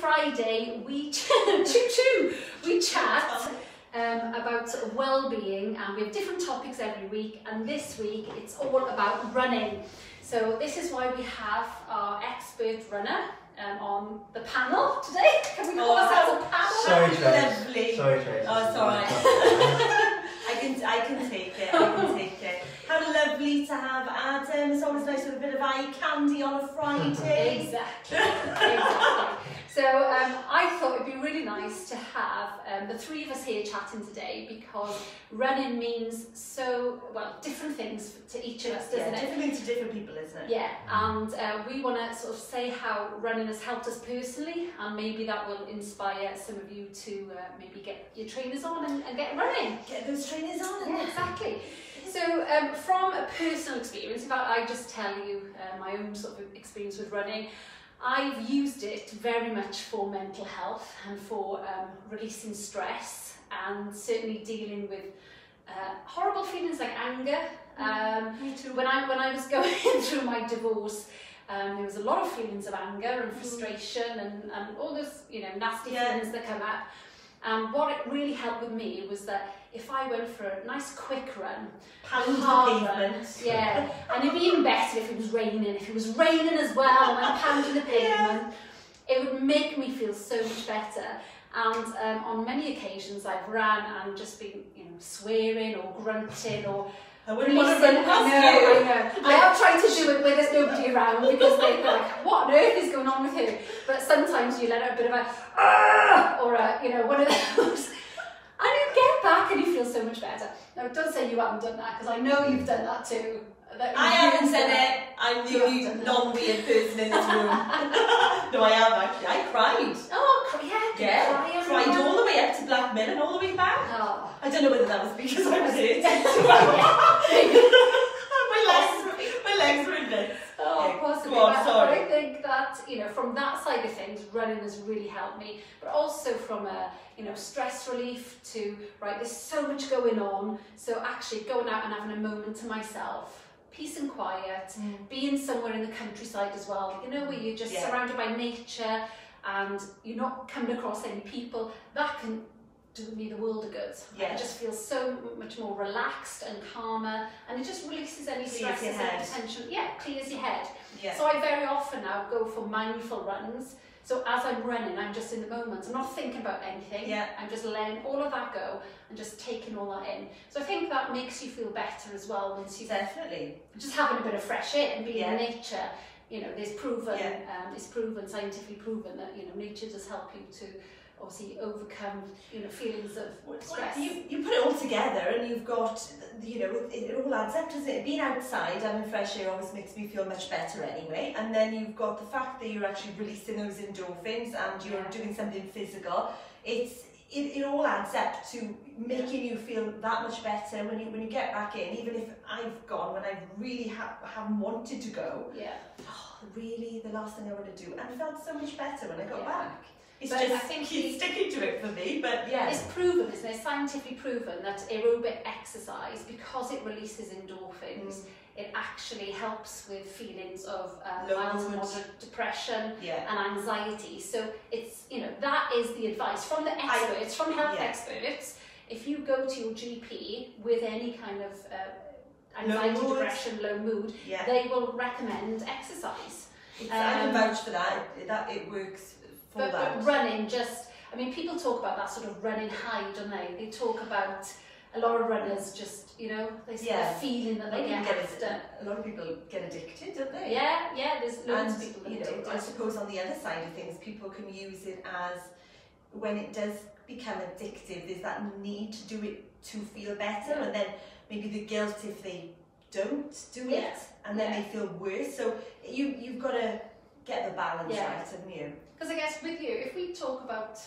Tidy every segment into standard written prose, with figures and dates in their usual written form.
Friday we chat about sort of well-being, and we have different topics every week, and this week it's all about running. So this is why we have our expert runner on the panel today. Can we call ourselves a panel? Sorry, Trace. Lovely. Sorry, Trace. Oh, it's alright. I can take it. How lovely to have Adam. It's always nice with a bit of eye candy on a Friday. Exactly. So I thought it'd be really nice to have the three of us here chatting today, because running means different things to each of us, doesn't it? Different things to different people, isn't it? Yeah, and we want to sort of say how running has helped us personally, and maybe that will inspire some of you to maybe get your trainers on and get running. Get those trainers on. Yeah, exactly. So from a personal experience, in fact I just tell you my own sort of experience with running, I've used it very much for mental health and for releasing stress, and certainly dealing with horrible feelings like anger. Me too. When I was going through my divorce, there was a lot of feelings of anger and frustration and all those nasty feelings that come up. And what it really helped with me was that if I went for a nice quick run, pound the pavement. Yeah, and it'd be even better if it was raining. If it was raining as well, and I'm pounding the pavement, it would make me feel so much better. And on many occasions I've ran and just been, swearing or grunting or I wouldn't want to run past you. I know. I have tried to do it where there's nobody around, because they're like, what on earth is going on with her? But sometimes you let out a bit of a or a, one of those. And you get back and you feel so much better. Now, don't say you haven't done that, because I know you've done that too. I haven't said it. I'm the only non-weird person in this room. No, I have actually. I cried. Oh, yeah. Cried all the way up to Blackmill and all the way back. Oh. I don't know whether that was because I was hurt. my legs were in bits. Oh, possibly. Go on, sorry. But I think that, from that side of things, running has really helped me. But also from a, stress relief to, there's so much going on. So actually going out and having a moment to myself, peace and quiet, being somewhere in the countryside as well, where you're just surrounded by nature and you're not coming across any people, that can do me the world of good. I just feel so much more relaxed and calmer, and it just releases any stresses and tension. Yeah, clears your head. Yeah. So I very often now go for mindful runs. So as I'm running, I'm just in the moment. I'm not thinking about anything. Yeah. I'm just letting all of that go and just taking all that in. So I think that makes you feel better as well once you just having a bit of fresh air and being in nature. There's proven, it's proven, scientifically proven that nature does help you to obviously overcome feelings of stress. You put it all together and you've got it all adds up, doesn't it? Being outside having fresh air always makes me feel much better anyway, and then you've got the fact that you're actually releasing those endorphins and you're doing something physical. It all adds up to making you feel that much better when you get back in. Even if I've gone when I really haven't wanted to go, really the last thing I want to do, and I felt so much better when I got back. It's just, I think he's sticking to it for me, but it's proven, isn't it? Scientifically proven that aerobic exercise, because it releases endorphins, it actually helps with feelings of mild to moderate depression and anxiety. So it's, that is the advice from the experts, from health experts. If you go to your GP with any kind of anxiety, depression, low mood, they will recommend exercise. I can vouch for that. It works. But running, people talk about that sort of running high, don't they? They talk about a lot of runners just, they sort of feeling that they get after. A lot of people get addicted, don't they? Yeah, there's loads of people that are addicted. I suppose on the other side of things, people can use it as, when it does become addictive, there's that need to do it to feel better, and then maybe the guilt if they don't do it, and then they feel worse. So you've got to get the balance right, haven't you? Because I guess with you, if we talk about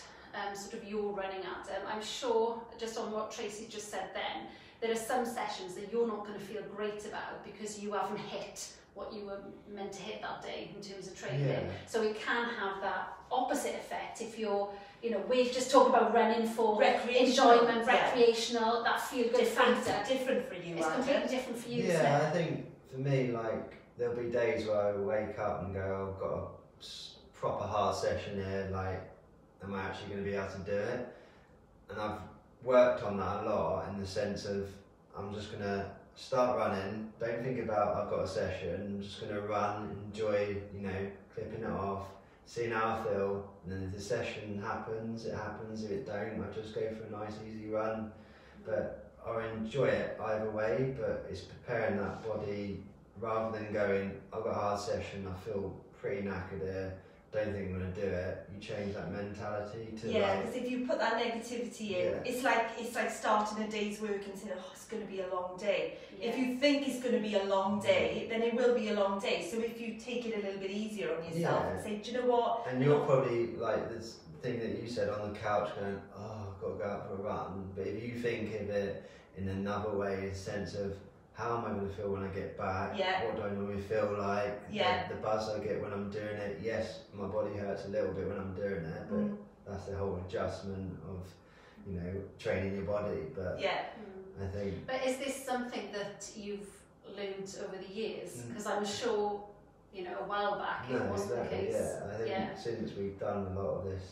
sort of your running at, I'm sure, just on what Tracy just said then, there are some sessions that you're not going to feel great about because you haven't hit what you were meant to hit that day in terms of training. So it can have that opposite effect if you're, we've just talked about running for enjoyment, recreational, that feel-good factor. Different for you, it's completely different for you. Yeah, I think for me, there'll be days where I wake up and go, I've got to proper hard session here, like, am I actually going to be able to do it? And I've worked on that a lot in the sense of, I'm just going to start running, don't think about I've got a session, I'm just going to run, enjoy, you know, clipping it off, seeing how I feel, and then if the session happens, it happens. If it don't, I just go for a nice easy run. But I enjoy it either way, but it's preparing that body rather than going, I've got a hard session, I feel pretty knackered here, don't think I'm going to do it. You change that mentality to because if you put that negativity in, it's like starting a day's work and saying, oh, it's going to be a long day. Yeah. If you think it's going to be a long day, then it will be a long day. So if you take it a little bit easier on yourself and say, do you know what? And you're probably like this thing that you said on the couch going, oh, I've got to go out for a run. But if you think of it in another way, a sense of, how am I going to feel when I get back? Yeah. What do I normally feel like? Yeah. The buzz I get when I'm doing it. Yes, my body hurts a little bit when I'm doing it, but that's the whole adjustment of, you know, training your body. But I think. But is this something that you've learned over the years? Because I'm sure, you know, a while back it wasn't the case. Yeah, I think since we've done a lot of this,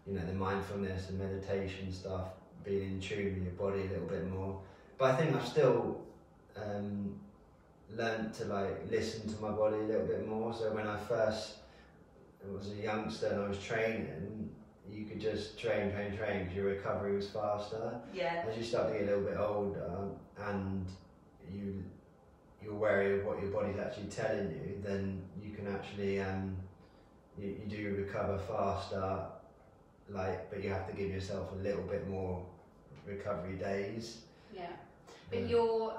you know, the mindfulness and meditation stuff, being in tune with your body a little bit more. But I think I've still learned to like listen to my body a little bit more. So when I first was a youngster and I was training, you could just train because your recovery was faster. Yeah. As you start to get a little bit older and you're wary of what your body's actually telling you, then you can actually you do recover faster. Like, but you have to give yourself a little bit more recovery days. Yeah, but you're,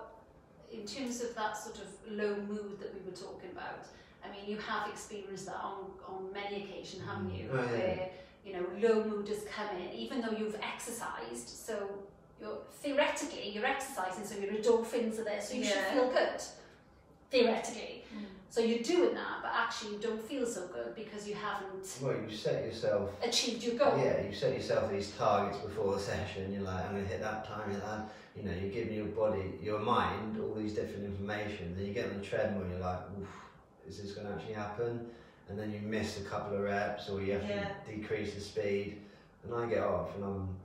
in terms of that sort of low mood that we were talking about, I mean, you have experienced that on many occasions, haven't you? Where, you know, low mood has come in, even though you've exercised, so theoretically you're exercising, so your endorphins are there, so you should feel good, theoretically. So you're doing that, but actually you don't feel so good because you haven't you set yourself achieved your goal. Yeah, you set yourself these targets before the session. You're like, I'm going to hit that time, hit that. You know, you're giving your body, your mind, all these different information. Then you get on the treadmill, you're like, oof, is this going to actually happen? And then you miss a couple of reps, or you have to decrease the speed. And I get off, and I'm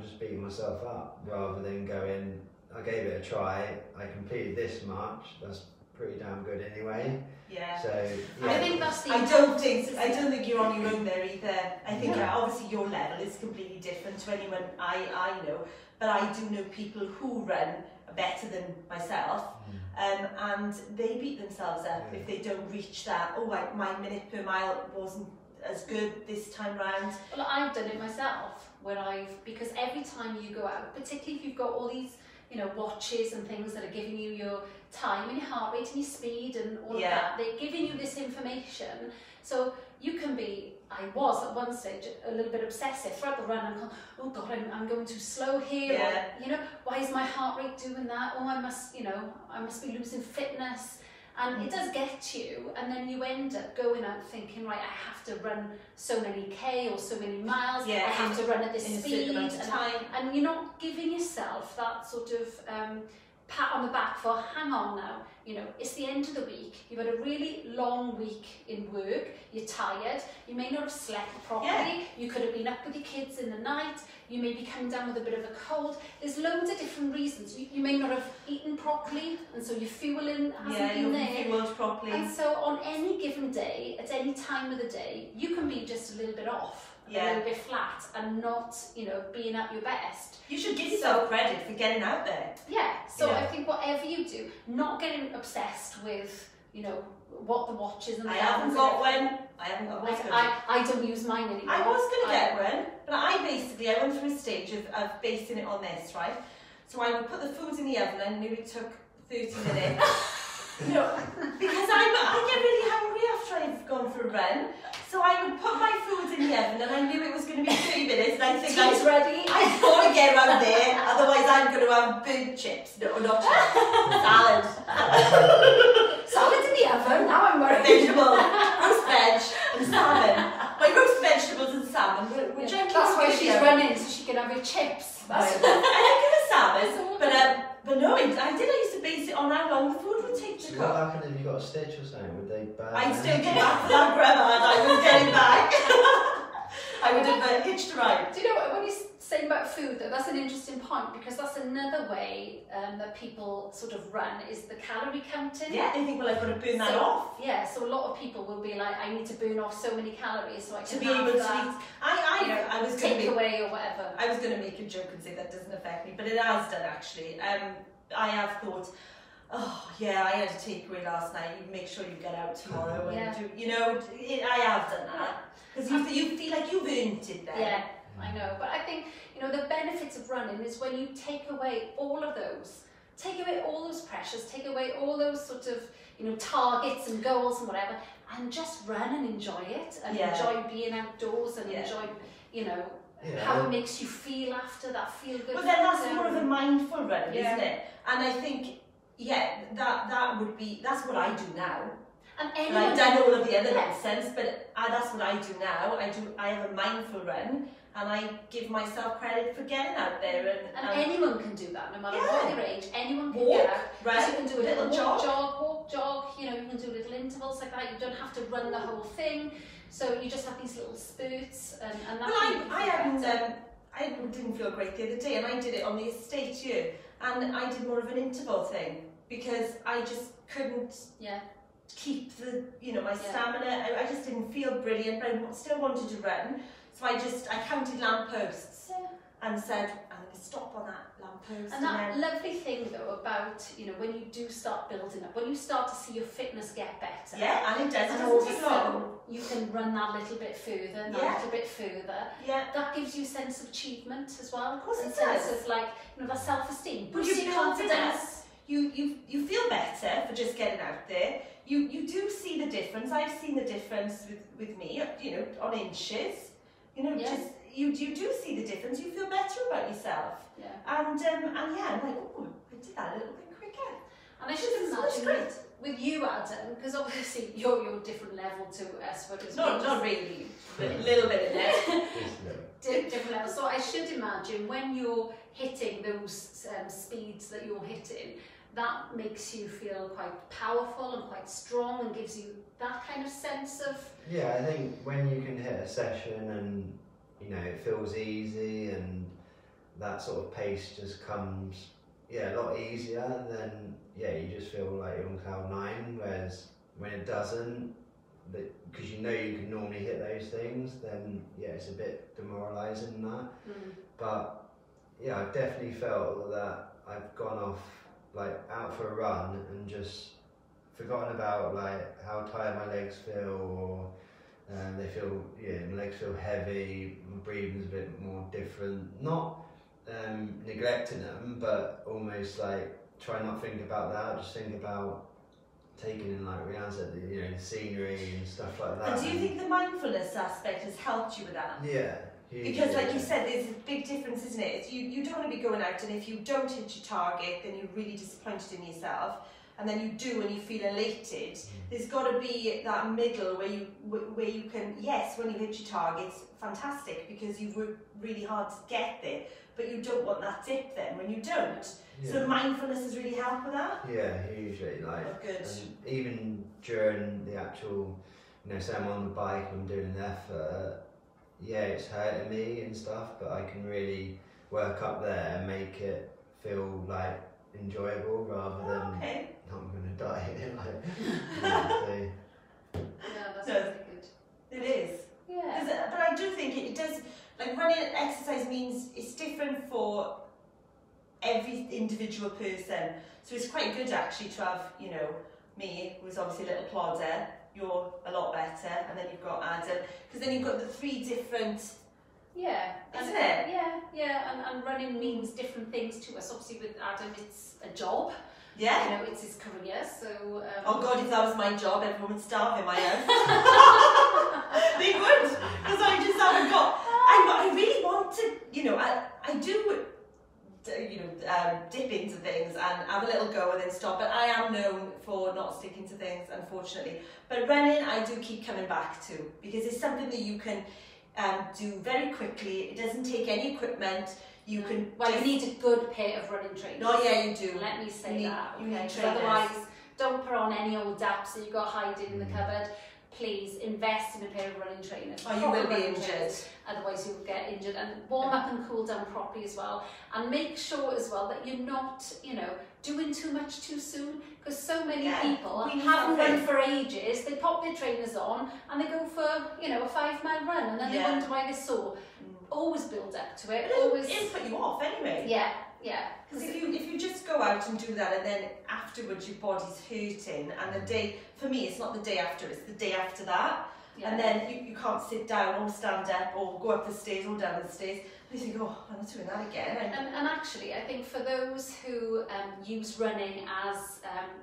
just beating myself up rather than going, I gave it a try, I completed this much, that's pretty damn good anyway. Yeah. So I think that's the. I don't think you're on your own there either. I think obviously your level is completely different to anyone I know, but I do know people who run better than myself, and they beat themselves up if they don't reach that. Oh, my minute per mile wasn't as good this time round. Well, I've done it myself because every time you go out, particularly if you've got all these, you know, watches and things that are giving you your time and your heart rate and your speed and all of that, they're giving you this information. So you can be, I was at one stage a little bit obsessive throughout the run. I'm going, oh God, I'm going too slow here. Or, you know, why is my heart rate doing that? Oh, I must be losing fitness. And it does get you, and then you end up going out thinking, right, I have to run so many K or so many miles, I have to run at this speed, and you're not giving yourself that sort of pat on the back for, hang on now, you know, it's the end of the week, you've had a really long week in work, you're tired, you may not have slept properly, you could have been up with your kids in the night, you may be coming down with a bit of a cold. There's loads of different reasons. You may not have eaten properly, and so your fueling hasn't been there. Fueled properly. And so on any given day, at any time of the day, you can be just a little bit off, a little bit flat, and not, you know, being at your best. You should give yourself credit for getting out there. Yeah. So I think whatever you do, not getting obsessed with, you know, what the watch is and I haven't got one. I don't use mine anymore. I was going to get one, but I went through a stage of basing it on this, right? So I would put the food in the oven, and I knew it took 30 minutes. No, because I get really hungry after I've gone for a run. So I would put my food in the oven, and I knew it was going to be 3 minutes, and I think Tea's ready. I've got to get around there, otherwise I'm going to have burnt chips. No, not chips. Salad. Salad in the oven, now I'm worried. Vegetable, roast veg, and salmon. My roast vegetables and salmon, which that's why she's running, so she can have her chips. I like the salmon, but no, I used to base it on how long the food would take to What happened if you got a stitch or something? Would they ban? I'd still get back for that grandma. I was getting back. I would have hitched a ride. Do you know what, when you say about food though, that's an interesting point, because that's another way that people sort of run, is the calorie counting. Yeah, they think, well, I've got to burn that off. Yeah, so a lot of people will be like, I need to burn off so many calories so I can to be able to that, eat. I was going to take away or whatever. I was going to make a joke and say that doesn't affect me, but it has done actually. I have thought, oh yeah, I had a takeaway last night. You make sure you get out tomorrow and do. You know, I have done that because you feel like you've earned it then. Yeah, I know, but I think the benefits of running is when you take away all of those, take away all those pressures, take away all those sort of targets and goals and whatever, and just run and enjoy it and enjoy being outdoors and enjoy how it makes you feel after that feel good. Well, then that's more of a mindful run, isn't it? And I think that's what I do now. And I've done all of the other nonsense, but that's what I do now. I have a mindful run, and I give myself credit for getting out there. And anyone can do that, no matter what your age. Anyone can get out. Right. You can do a little walk, jog. You can do little intervals like that. You don't have to run the whole thing. So you just have these little spurts, and that's. Well, I didn't feel great the other day, and I did it on the estate here, and I did more of an interval thing because I just couldn't. Keep the my stamina. I just didn't feel brilliant, but I still wanted to run. So I counted lampposts and said, I'm going to stop on that lamppost. And that lovely thing though about when you do start building up, when you start to see your fitness get better. Yeah, and it does. And all of a sudden you can run that little bit further, and that little bit further. Yeah. That gives you a sense of achievement as well. Of course it does. A sense of that self-esteem. Boosts your confidence. You feel better for just getting out there. You do see the difference. I've seen the difference with me, on inches. Just you do see the difference. You feel better about yourself. Yeah. And I'm like, oh, I did that a little bit quicker. And I should imagine with you, Adam, because obviously you're a different level to us. But not really, but a little bit in there. Different level. So I should imagine when you're hitting those speeds that you're hitting, that makes you feel quite powerful and quite strong and gives you that kind of sense of... Yeah, I think when you can hit a session and, it feels easy and that sort of pace just comes, a lot easier, then, you just feel like you're on cloud nine, whereas when it doesn't, because you can normally hit those things, then, it's a bit demoralising that. But, I've definitely felt that I've gone off out for a run and just forgotten about how tired my legs feel, or they feel my legs feel heavy, my breathing's a bit more different, not neglecting them, but almost try not think about that, just think about taking in, Rhian said, the scenery and stuff like that. And do you think the mindfulness aspect has helped you with that? Yeah. Because like you said, there's a big difference, isn't it? You don't want to be going out, and if you don't hit your target, then you're really disappointed in yourself. And then you do, and you feel elated. There's got to be that middle where you can, yes, when you hit your targets, fantastic, because you've worked really hard to get there. But you don't want that dip then when you don't. Yeah. So mindfulness has really helped with that. Yeah, hugely. Good. And even during the actual, say I'm on the bike and I'm doing an effort. It's hurting me and stuff, but I can really work up there and make it feel enjoyable rather than I'm going to die here. That's really good. It is. Yeah. But I do think it does, running exercise means it's different for every individual person. So it's quite good actually to have, me, who's obviously a little plodder, you're a lot better, and then you've got Adam, because then you've got the three different... Isn't it? And running means different things to us. Obviously with Adam it's a job. Yeah. It's his career, so... oh God, if that was my job, everyone would starve in my house. They would, because I just haven't got... I really want to, I do... dip into things and have a little go and then stop, but I am known for not sticking to things, unfortunately. But running I do keep coming back to, because it's something that you can do very quickly. It doesn't take any equipment. You can you need a good pair of running trainers. You do. Let me say that. You need otherwise Don't put on any old daps that you've got hiding in the cupboard. Please invest in a pair of running trainers. Or you will be injured. Otherwise you'll get injured. And warm up and cool down properly as well. And make sure as well that you're not, you know, doing too much too soon. Because so many people haven't run for ages. They pop their trainers on and they go for, you know, a 5-mile run. And then they wonder why they're sore. Always build up to it. Always. It'll put you off anyway. Yeah, yeah. Because if you just go out and do that and then afterwards your body's hurting, and the day, for me it's not the day after, it's the day after that, and then you can't sit down or stand up or go up the stairs or down the stairs, and you think, oh, I'm not doing that again. And actually I think for those who use running as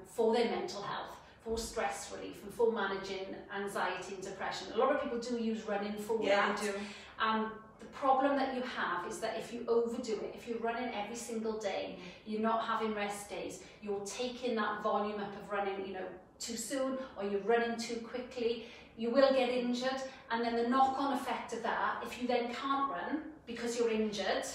for their mental health, for stress relief and for managing anxiety and depression, a lot of people do use running for that. Yeah, they do. The problem that you have is that if you overdo it, if you're running every single day, you're not having rest days, you're taking that volume up of running, you know, too soon, or you're running too quickly, you will get injured. And then the knock-on effect of that, if you then can't run because you're injured,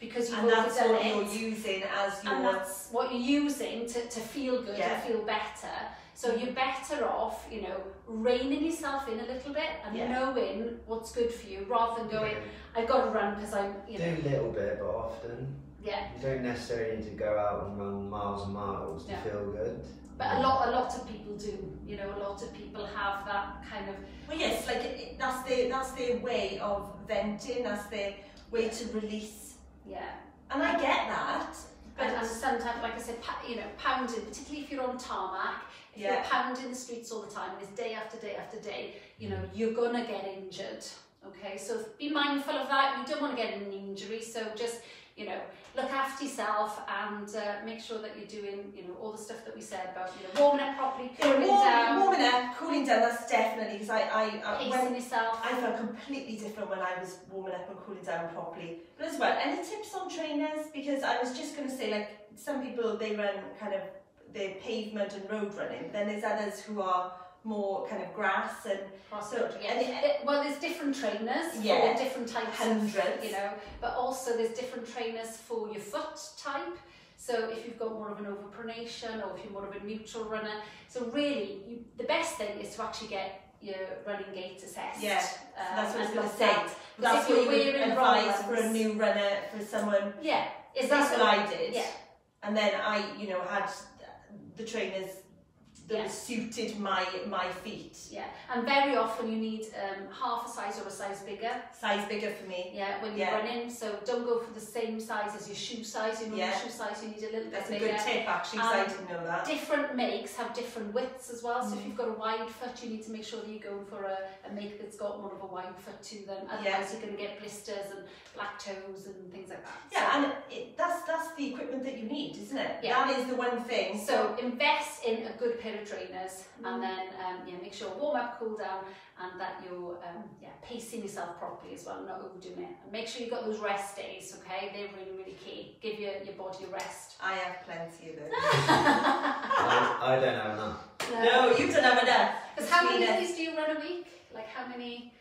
because you've overdone it, that's what you're using as your... And that's what you're using to feel good and feel better. So you're better off, you know, reining yourself in a little bit and knowing what's good for you, rather than going, I've got to run because I'm, you know. Do a little bit, but often. Yeah. You don't necessarily need to go out and run miles and miles to feel good. But a lot of people do. You know, a lot of people have that kind of. Well, yes, like that's their way of venting. That's their way to release. Yeah. And I get that. But and sometimes, like I said, you know, pounding, particularly if you're on tarmac, if you're pounding the streets all the time, and it's day after day after day, you know, you're gonna get injured. Okay, so be mindful of that. You don't want to get an injury, so just, you know, look after yourself and make sure that you're doing, you know, all the stuff that we said about, you know, warming up properly, cooling down. Warming up, cooling down, that's definitely, because pacing yourself. I felt completely different when I was warming up and cooling down properly. But as well, any tips on trainers? Because I was just going to say, like, some people, they run kind of the pavement and road running, then there's others who are more kind of grass and well, there's different trainers for different types hundreds, of, you know, but also there's different trainers for your foot type. So if you've got more of an overpronation or if you're more of a neutral runner, so really the best thing is to actually get your running gait assessed. Yeah, so that's what I was going to say. That's what you would advise for a new runner, for someone. Yeah, that's what I did. Yeah, and then I, you know, had the trainers that suited my feet. Yeah, and very often you need half a size or a size bigger. Size bigger for me. Yeah, when you're running, so don't go for the same size as your shoe size. You know, your shoe size you need a little bit bigger. That's a good tip actually, because I didn't know that. Different makes have different widths as well, so if you've got a wide foot, you need to make sure that you go for a make that's got more of a wide foot to them. Otherwise you're going to get blisters and black toes and things like that. Yeah, so, and that's the equipment that you need, isn't it? Yeah. That is the one thing. So invest in a good pair of trainers, and then make sure warm up, cool down, and that you're pacing yourself properly as well, not overdoing it. And make sure you've got those rest days, okay? They're really, really key. Give your body a rest. I have plenty of those. I don't have enough. No, you don't have enough. Because how many days do you run a week? Like how many?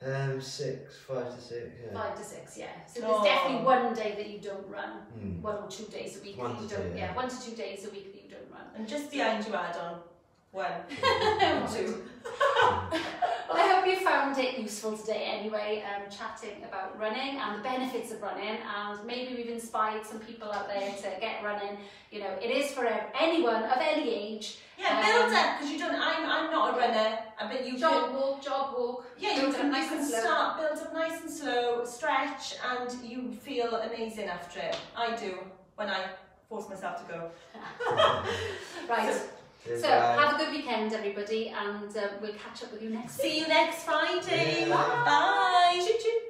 6, 5 to 6, yeah. 5 to 6, yeah. So there's definitely one day that you don't run. 1 or 2 days a week. 1 to 2, yeah. 1 to 2 days a week that you don't run. And just behind you add on 1, 2. Well, I hope you found it useful today anyway, chatting about running and the benefits of running, and maybe we've inspired some people out there to get running. You know, it is for anyone of any age. Yeah, build up, because you don't, I'm not a runner, but you jog, walk. Yeah, you can start, build up nice and slow, stretch, and you feel amazing after it. I do, when I force myself to go. Right. So have a good weekend, everybody, and we'll catch up with you next week. See you next Friday. Yeah. Bye. Choo choo.